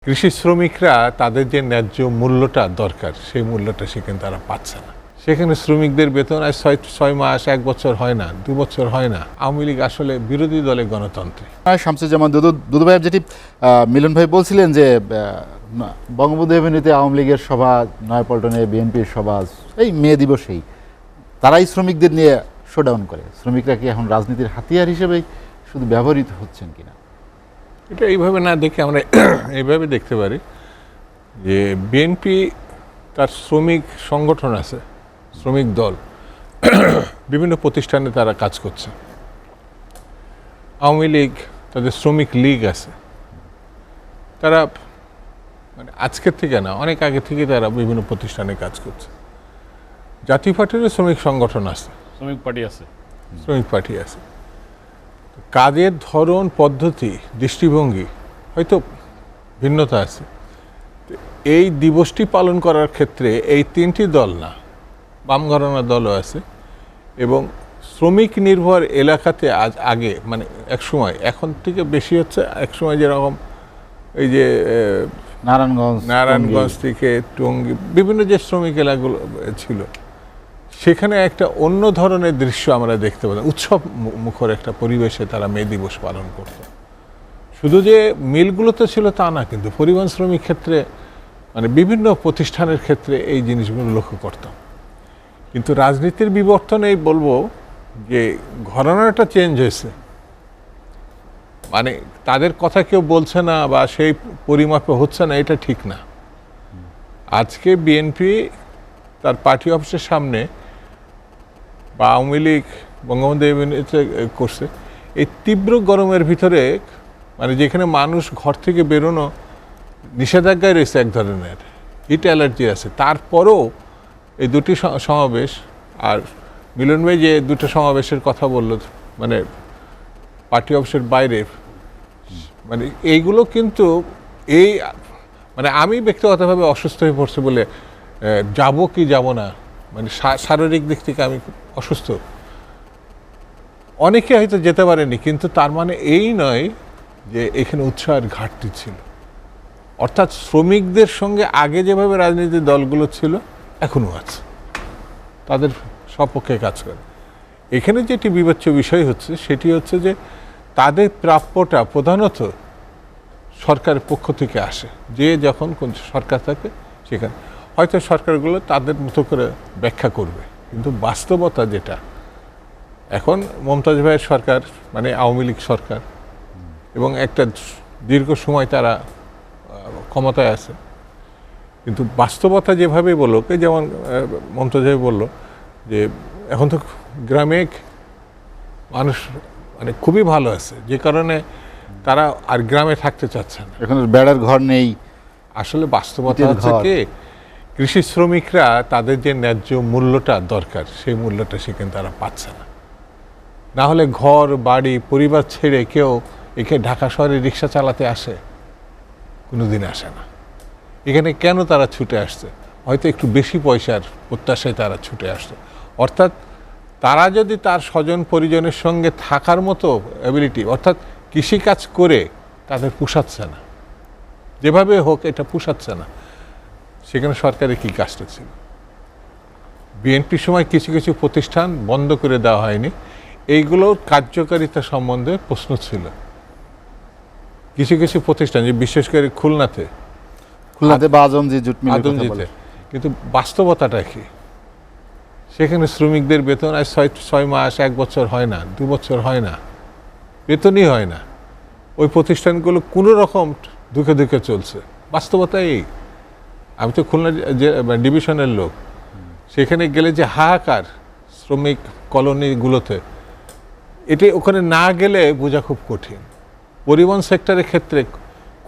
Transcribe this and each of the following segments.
কৃষি শ্রমিকরা তাদের যে ন্যায্য মূল্যটা দরকার সেই মূল্যটা সেখানে তারা পাচ্ছে না। সেখানে শ্রমিকদের বেতন আজ 6 মাস 1 বছর হয় না, 2 বছর হয় না। আওয়ামী লীগ আসলে বিরোধী দলে গণতন্ত্রী। শামসুজ্জামান দুদু ভাই যেটি মিলন ভাই বলছিলেন যে বঙ্গবন্ধু এভিনিউতে আওয়ামী লীগের সভা, নয়াপল্টনে বিএনপির সভা, এই মে দিবসেই তারাই শ্রমিকদের নিয়ে শোডাউন করে। শ্রমিকরা কি এখন রাজনীতির হাতিয়ার হিসেবেই শুধু ব্যবহৃত হচ্ছেন কিনা? এটা এইভাবে না দেখে আমরা এইভাবে দেখতে পারি যে বিএনপি তার শ্রমিক সংগঠন আছে, শ্রমিক দল, বিভিন্ন প্রতিষ্ঠানে তারা কাজ করছে। আওয়ামী লীগ তাদের শ্রমিক লীগ আছে, তারা মানে আজকের থেকে না, অনেক আগে থেকে তারা বিভিন্ন প্রতিষ্ঠানে কাজ করছে। জাতীয় পার্টিরও শ্রমিক সংগঠন আছে, শ্রমিক পার্টি আছে, শ্রমিক পার্টি আছে। কাজের ধরন, পদ্ধতি, দৃষ্টিভঙ্গি হয়তো ভিন্নতা আছে। এই দিবসটি পালন করার ক্ষেত্রে এই তিনটি দল না, বাম ঘরানার দলও আছে এবং শ্রমিক নির্ভর এলাকাতে আগে মানে এক সময়, এখন থেকে বেশি হচ্ছে, এক সময় যেরকম এই যে নারায়ণগঞ্জ থেকে টঙ্গী বিভিন্ন যে শ্রমিক এলাকাগুলো ছিল, সেখানে একটা অন্য ধরনের দৃশ্য আমরা দেখতে পেতাম। উৎসব মুখর একটা পরিবেশে তারা মে দিবস পালন করত। শুধু যে মিলগুলোতে ছিল তা না, কিন্তু পরিবহন শ্রমিক ক্ষেত্রে মানে বিভিন্ন প্রতিষ্ঠানের ক্ষেত্রে এই জিনিসগুলো লক্ষ্য করতাম। কিন্তু রাজনীতির বিবর্তনেই বলবো যে ঘরানাটা চেঞ্জ হয়েছে, মানে তাদের কথা কেউ বলছে না বা সেই পরিমাপে হচ্ছে না, এটা ঠিক না। আজকে বিএনপি তার পার্টি অফিসের সামনে বা আওয়ামী লীগ বঙ্গবন্ধু এভিনিউতে করছে, এই তীব্র গরমের ভিতরে, মানে যেখানে মানুষ ঘর থেকে বেরোনো নিষেধাজ্ঞায় রয়েছে, এক ধরনের হিট অ্যালার্জি আছে, তারপরেও এই দুটি সমাবেশ, আর মিলন ভাই যে দুটো সমাবেশের কথা বলল মানে পার্টি অফিসের বাইরে, মানে এইগুলো কিন্তু এই মানে আমি ব্যক্তিগতভাবে অসুস্থ হয়ে পড়ছে বলে যাব কি যাব না, মানে শারীরিক দিক থেকে আমি খুব অসুস্থ। অনেকে হয়তো যেতে পারেনি, কিন্তু তার মানে এই নয় যে এখানে উৎসাহের ঘাটতি ছিল। অর্থাৎ শ্রমিকদের সঙ্গে আগে যেভাবে রাজনীতির দলগুলো ছিল এখনও আছে, তাদের সপক্ষে কাজ করে। এখানে যেটি বিবেচ্য বিষয় হচ্ছে সেটি হচ্ছে যে তাদের প্রাপ্যটা প্রধানত সরকারের পক্ষ থেকে আসে। যে যখন কোন সরকার থাকে সেখানে হয়তো সরকারগুলো তাদের মতো করে ব্যাখ্যা করবে, কিন্তু বাস্তবতা যেটা এখন মমতাজ ভাইয়ের সরকার মানে আওয়ামী লীগ সরকার, এবং একটা দীর্ঘ সময় তারা ক্ষমতায় আছে, কিন্তু বাস্তবতা যেভাবে বললো, যেমন মমতাজ ভাই বললো যে এখন তো গ্রামে মানুষ মানে খুবই ভালো আছে, যে কারণে তারা আর গ্রামে থাকতে চাচ্ছে না, এখন বেড়ার ঘর নেই। আসলে বাস্তবতা হচ্ছে কি, কৃষি শ্রমিকরা তাদের যে ন্যায্য মূল্যটা দরকার সেই মূল্যটা সেখানে তারা পাচ্ছে না। না হলে ঘর বাড়ি পরিবার ছেড়ে কেউ এখানে ঢাকা শহরে রিক্সা চালাতে আসে? কোনোদিন আসে না। এখানে কেন তারা ছুটে আসছে? হয়তো একটু বেশি পয়সার প্রত্যাশায় তারা ছুটে আসছে। অর্থাৎ তারা যদি তার স্বজন পরিজনের সঙ্গে থাকার মতো অ্যাবিলিটি, অর্থাৎ কৃষিকাজ করে তাদের পোষাচ্ছে না, যেভাবে হোক এটা পোষাচ্ছে না, সেখানে সরকারের কী কাজটা ছিল? বিএনপির সময় কিছু কিছু প্রতিষ্ঠান বন্ধ করে দেওয়া হয়নি, এইগুলোর কার্যকারিতা সম্বন্ধে প্রশ্ন ছিল। কিছু কিছু প্রতিষ্ঠান, যে বিশেষ করে খুলনাতে বা আদমজিতে, কিন্তু বাস্তবতাটা কি? সেখানে শ্রমিকদের বেতন আজ 6 মাস 1 বছর হয় না, 2 বছর হয় না, বেতনই হয় না। ওই প্রতিষ্ঠানগুলো কোনো রকম দুঃখে দুঃখে চলছে। বাস্তবতা এই। আমি তো খুলনা ডিভিশনের লোক, সেখানে গেলে যে হাহাকার শ্রমিক কলোনিগুলোতে, এটি ওখানে না গেলে বোঝা খুব কঠিন। পরিবহন সেক্টরের ক্ষেত্রে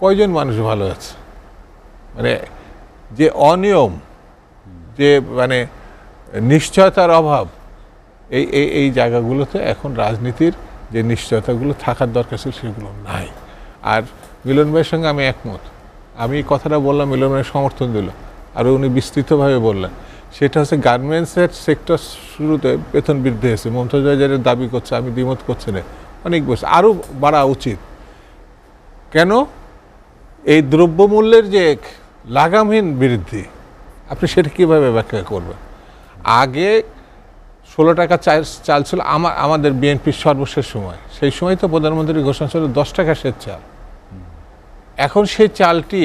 কয়জন মানুষ ভালো আছে? মানে যে অনিয়ম, যে মানে নিশ্চয়তার অভাব, এই জায়গাগুলোতে এখন রাজনীতির যে নিশ্চয়তাগুলো থাকার দরকার ছিল সেগুলো নাই। আর মিলন ভাইয়ের সঙ্গে আমি একমত। আমি এই কথাটা বললাম, মিলন ভাই সমর্থন দিল, আর উনি বিস্তৃতভাবে বললেন। সেটা হচ্ছে গার্মেন্টসের সেক্টর শুরুতে বেতন বৃদ্ধি হয়েছে, মমতাজ ভাই যারা দাবি করছে, আমি দ্বিমত করছি না, অনেক বছর আরও বাড়া উচিত। কেন? এই দ্রব্যমূল্যের যে লাগামহীন বৃদ্ধি, আপনি সেটা কীভাবে ব্যাখ্যা করবেন? আগে 16 টাকা চাল ছিল আমাদের বিএনপির সর্বশেষ সময়, সেই সময় তো প্রধানমন্ত্রীর ঘোষণা ছিল 10 টাকা সের চাল। এখন সেই চালটি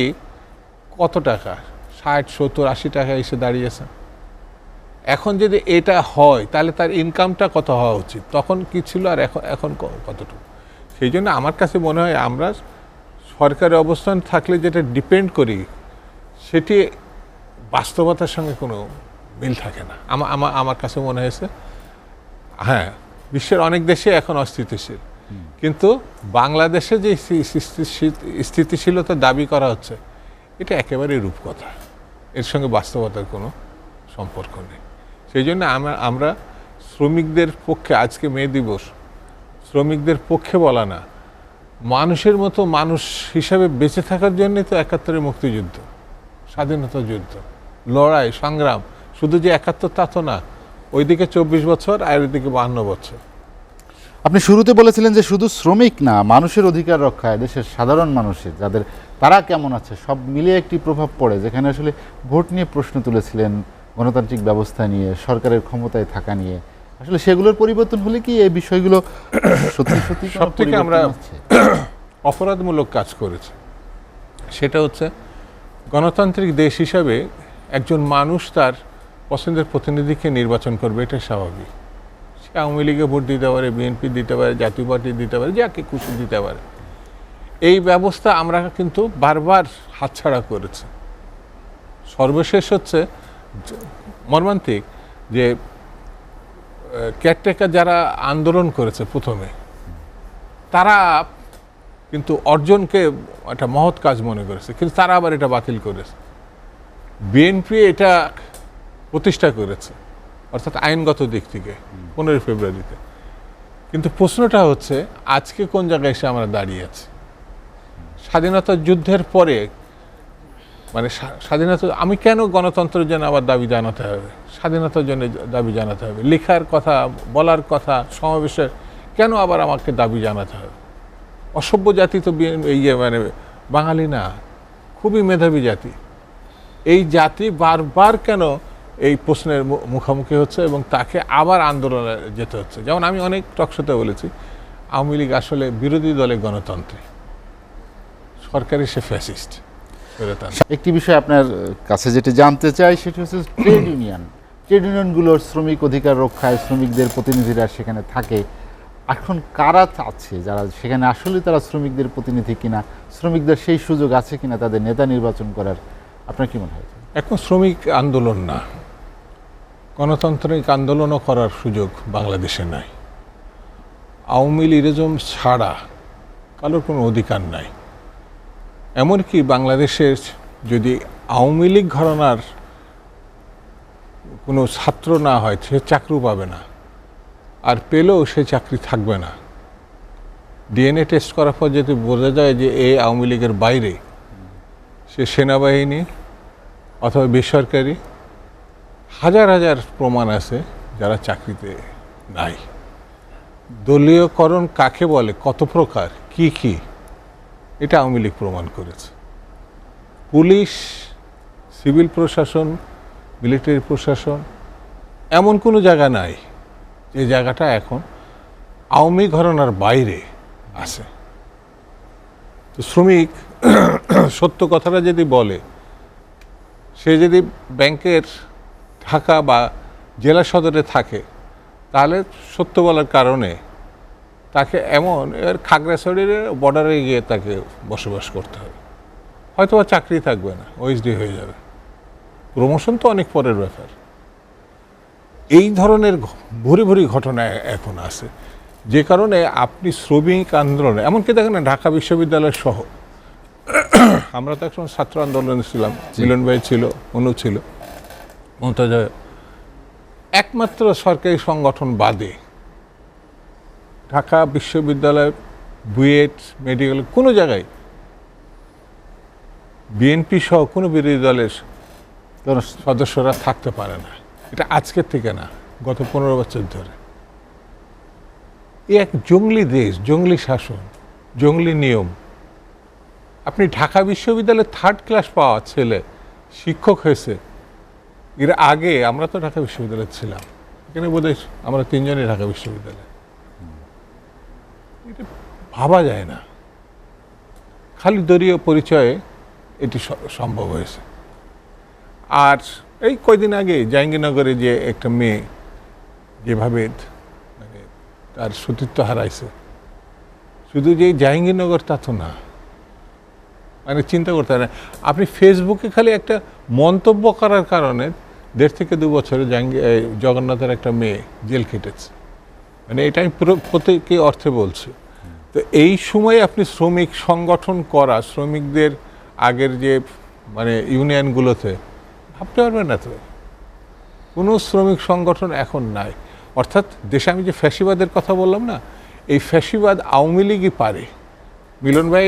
কত টাকা? 60, 70, 80 টাকা এসে দাঁড়িয়েছে। এখন যদি এটা হয় তাহলে তার ইনকামটা কত হওয়া উচিত? তখন কি ছিল আর এখন কতটুকু? সেই জন্য আমার কাছে মনে হয় আমরা সরকারি অবস্থান থাকলে যেটা ডিপেন্ড করি সেটি বাস্তবতার সঙ্গে কোনো মিল থাকে না আমার কাছে মনে হয়েছে। হ্যাঁ, বিশ্বের অনেক দেশে এখন অস্থিতিশীল, কিন্তু বাংলাদেশে যে স্থিতিশীলতা দাবি করা হচ্ছে এটা একেবারেই রূপকথা, এর সঙ্গে বাস্তবতার কোনো সম্পর্ক নেই। সেই জন্য আমরা শ্রমিকদের পক্ষে, আজকে মে দিবস, শ্রমিকদের পক্ষে বলা না, মানুষের মতো মানুষ হিসাবে বেঁচে থাকার জন্যই তো 71-এর মুক্তিযুদ্ধ, স্বাধীনতা যুদ্ধ, লড়াই, সংগ্রাম। শুধু যে 71 তা তো না, ওইদিকে 24 বছর আর ওইদিকে 52 বছর। আপনি শুরুতে বলেছিলেন যে শুধু শ্রমিক না, মানুষের অধিকার রক্ষায় দেশের সাধারণ মানুষের তারা কেমন আছে সব মিলিয়ে একটি প্রভাব পড়ে, যেখানে আসলে ভোট নিয়ে প্রশ্ন তুলেছিলেন, গণতান্ত্রিক ব্যবস্থা নিয়ে, সরকারের ক্ষমতায় থাকা নিয়ে। আসলে সেগুলোর পরিবর্তন হলে কি এই বিষয়গুলো সত্যি সত্যি সব থেকে আমরা অপরাধমূলক কাজ করেছি সেটা হচ্ছে গণতান্ত্রিক দেশ হিসাবে একজন মানুষ তার পছন্দের প্রতিনিধিকে নির্বাচন করবে, এটা স্বাভাবিক। সে আওয়ামী লীগে ভোট দিতে পারে, বিএনপি দিতে পারে, জাতীয় পার্টি দিতে পারে, যাকে খুশি দিতে পারে। এই ব্যবস্থা আমরা কিন্তু বারবার হাতছাড়া করেছি। সর্বশেষ হচ্ছে মর্মান্তিক যে কেয়ারটেকার যারা আন্দোলন করেছে প্রথমে, তারা কিন্তু অর্জনকে একটা মহৎ কাজ মনে করেছে, কিন্তু তারা আবার এটা বাতিল করেছে। বিএনপি এটা প্রতিষ্ঠা করেছে, অর্থাৎ আইনগত দিক থেকে 15 ফেব্রুয়ারিতে। কিন্তু প্রশ্নটা হচ্ছে আজকে কোন জায়গায় এসে আমরা দাঁড়িয়ে আছি? স্বাধীনতা যুদ্ধের পরে, মানে স্বাধীনতা, আমি কেন গণতন্ত্রের জন্য আবার দাবি জানাতে হবে, স্বাধীনতার জন্য দাবি জানাতে হবে, লেখার কথা, বলার কথা, সমাবেশের কেন আবার আমাকে দাবি জানাতে হবে? অসভ্য জাতি তো মানে বাঙালি না, খুবই মেধাবী জাতি। এই জাতি বারবার কেন এই প্রশ্নের মুখোমুখি হচ্ছে এবং তাকে আবার আন্দোলনে যেতে হচ্ছে? যেমন আমি অনেক টকশোতে বলেছি, আওয়ামী লীগ আসলে বিরোধী দলের গণতন্ত্রে, সরকারি সে ফ্যাসিস্ট। একটি বিষয় আপনার কাছে যেটা জানতে চাই সেটা হচ্ছে ট্রেড ইউনিয়নগুলোর শ্রমিক অধিকার রক্ষায় শ্রমিকদের প্রতিনিধিরা সেখানে থাকে। এখন কারা আছে যারা সেখানে আসলে তারা শ্রমিকদের প্রতিনিধি কিনা, শ্রমিকদের সেই সুযোগ আছে কিনা তাদের নেতা নির্বাচন করার, আপনার কি মনে হয়? এখন শ্রমিক আন্দোলন না, গণতান্ত্রিক আন্দোলনও করার সুযোগ বাংলাদেশে নাই। আওয়ামী লীগিজম ছাড়া কারোর কোনো অধিকার নাই। এমনকি বাংলাদেশের যদি আওয়ামী লীগ ঘরানার কোনো ছাত্র না হয়, সে চাকরিও পাবে না, আর পেলেও সে চাকরি থাকবে না। ডিএনএ টেস্ট করার পর যদি বোঝা যায় যে এই আওয়ামী লীগের বাইরে, সে সেনাবাহিনী অথবা বেসরকারি, হাজার হাজার প্রমাণ আছে যারা চাকরিতে নাই। দলীয়করণ কাকে বলে, কত প্রকার, কি কি, এটা আওয়ামী লীগ প্রমাণ করেছে। পুলিশ, সিভিল প্রশাসন, মিলিটারি প্রশাসন, এমন কোনো জায়গা নাই যে জায়গাটা এখন আওয়ামী ঘরানার বাইরে আছে। তো শ্রমিক সত্য কথাটা যদি বলে, সে যদি ব্যাংকের ঢাকা বা জেলা সদরে থাকে, তাহলে সত্য বলার কারণে তাকে এমন খাগড়াছড়ির বর্ডারে গিয়ে তাকে বসবাস করতে হবে, হয়তো আর চাকরি থাকবে না, ওএসডি হয়ে যাবে, প্রমোশন তো অনেক পরের ব্যাপার। এই ধরনের ভুরি ভুরি ঘটনা এখন আছে, যে কারণে আপনি শ্রমিক আন্দোলনে, এমনকি দেখেন না ঢাকা বিশ্ববিদ্যালয় সহ, আমরা তো একসময় ছাত্র আন্দোলনে ছিলাম, মিলন ভাই ছিল, অনু ছিল, মমতাজ, একমাত্র সরকারি সংগঠন বাদে ঢাকা বিশ্ববিদ্যালয়, বুয়েট, মেডিকেল, কোনো জায়গায় বিএনপি সহ কোনো বিরোধী দলের সদস্যরা থাকতে পারে না। এটা আজকের থেকে না, গত 15 বছর ধরে। এক জঙ্গলি দেশ, জঙ্গলি শাসন, জঙ্গলি নিয়ম। আপনি ঢাকা বিশ্ববিদ্যালয়ে 3rd ক্লাস পাওয়া ছেলে শিক্ষক হয়েছে, এর আগে আমরা তো ঢাকা বিশ্ববিদ্যালয়ে ছিলাম, এখানে বোধহয় আমরা 3 জনই ঢাকা বিশ্ববিদ্যালয়ে। এটা ভাবা যায় না, খালি দলীয় পরিচয়ে এটি সম্ভব হয়েছে। আর এই কয়দিন আগে জাহাঙ্গীরনগরে যে একটা মেয়ে যেভাবে মানে তার সতীত্ব হারাইছে, শুধু যে জাহাঙ্গীরনগর তা তো না, মানে চিন্তা করতে হয় না। আপনি ফেসবুকে খালি একটা মন্তব্য করার কারণে 1.5 থেকে 2 বছরে জগন্নাথের একটা মেয়ে জেল খেটেছে। মানে এটা আমি প্রত্যেকে অর্থে বলছি। তো এই সময় আপনি শ্রমিক সংগঠন করা, শ্রমিকদের আগের যে মানে ইউনিয়নগুলোতে ভাবতে পারবেন না তো, কোনো শ্রমিক সংগঠন এখন নাই। অর্থাৎ দেশে আমি যে ফ্যাসিবাদের কথা বললাম না, এই ফ্যাসিবাদ আওয়ামী লীগই পারে। মিলন ভাই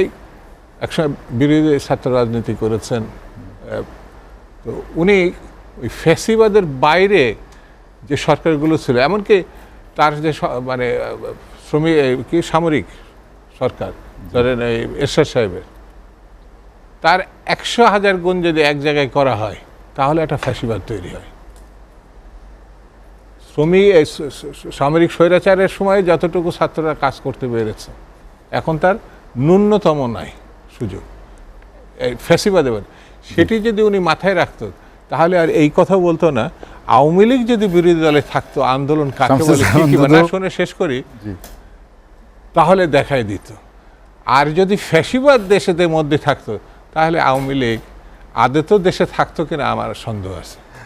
একসময় বিরোধী ছাত্র রাজনীতি করেছেন, তো উনি ওই ফ্যাসিবাদের বাইরে যে সরকারগুলো ছিল, এমনকি তার যে মানে শ্রমিক কি সামরিক সরকার, ধরেন এই এরশাদ সাহেবের, তার 100,000 গুণ যদি এক জায়গায় করা হয় তাহলে একটা ফ্যাসিবাদ তৈরি হয়। সামরিক স্বৈরাচারের সময় যতটুকু ছাত্ররা কাজ করতে পেরেছে, এখন তার ন্যূনতম নাই সুযোগ ফ্যাসিবাদে। সেটি যদি উনি মাথায় রাখতো তাহলে আর এই কথা বলতো না। আওয়ামী লীগ যদি বিরোধী দলে থাকতো, আন্দোলন কাকে বলে কি না শুনে শেষ করি, তাহলে দেখাই দিত। আর যদি ফ্যাসিবাদ দেশের মধ্যে থাকতো তাহলে আওয়ামী লীগ আদতেও দেশে থাকতো কিনা আমার সন্দেহ আছে।